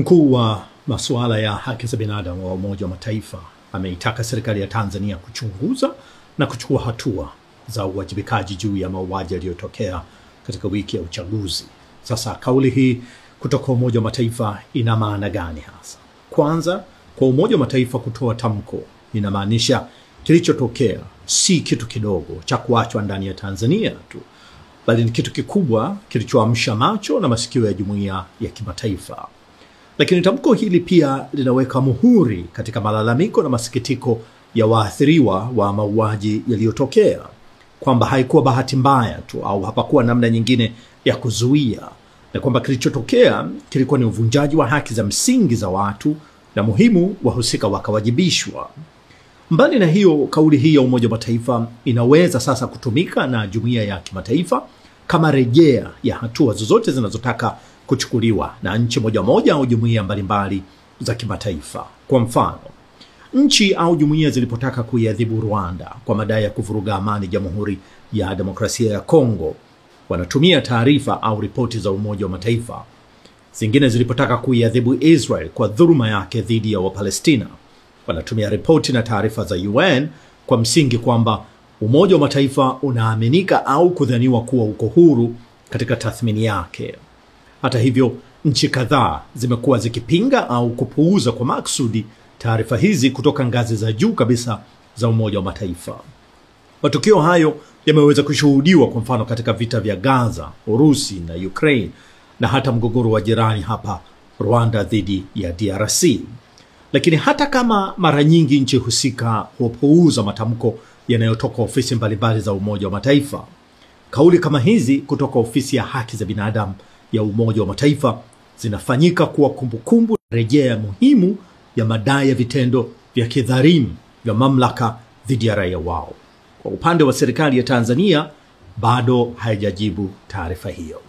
Mkuu wa masuala ya haki za binadamu wa Umoja wa Mataifa ameitaka serikali ya Tanzania kuchunguza na kuchukua hatua za uwajibikaji juu ya mauaji yaliyotokea katika wiki ya uchaguzi. Sasa kauli hii kutoka Umoja wa Mataifa ina maana gani hasa? Kwanza, kwa Umoja wa Mataifa kutoa tamko inamaanisha kilichotokea si kitu kidogo cha kuachwa ndani ya Tanzania tu, bali ni kitu kikubwa kilichoamsha macho na masikio ya jumuiya ya kimataifa. Lakini tamko hili pia linaweka muhuri katika malalamiko na masikitiko ya waathiriwa wa mauaji yaliyotokea, kwamba haikuwa bahati mbaya tu au hapakuwa namna nyingine ya kuzuia, na kwamba kilichotokea kilikuwa ni uvunjaji wa haki za msingi za watu na muhimu wahusika wakawajibishwa. Mbali na hiyo, kauli hii ya Umoja wa Mataifa inaweza sasa kutumika na jumuiya ya kimataifa kama rejea ya hatua zozote zinazotaka kuchukuliwa na nchi moja moja au jumuiya mbalimbali za kimataifa. Kwa mfano, nchi au jumuiya zilipotaka kuiadhibu Rwanda kwa madai ya kuvuruga amani Jamhuri ya Demokrasia ya Kongo, wanatumia taarifa au ripoti za Umoja wa Mataifa. Zingine zilipotaka kuiadhibu Israel kwa dhuluma yake dhidi ya Wapalestina, wanatumia ripoti na taarifa za UN kwa msingi kwamba Umoja wa Mataifa unaaminika au kudhaniwa kuwa uko huru katika tathmini yake. Hata hivyo, nchi kadhaa zimekuwa zikipinga au kupuuza kwa maksudi taarifa hizi kutoka ngazi za juu kabisa za Umoja wa Mataifa. Matukio hayo yameweza kushuhudiwa kwa mfano katika vita vya Gaza, Urusi na Ukraine, na hata mgogoro wa jirani hapa Rwanda dhidi ya DRC. Lakini hata kama mara nyingi nchi husika hupuuza matamko yanayotoka ofisi mbalimbali za Umoja wa Mataifa, kauli kama hizi kutoka ofisi ya haki za binadamu ya Umoja wa Mataifa zinafanyika kuwa kumbukumbu rejea muhimu ya madai ya vitendo vya kidhalimu vya mamlaka dhidi ya raia wao. Kwa upande wa serikali ya Tanzania, bado haijajibu taarifa hiyo.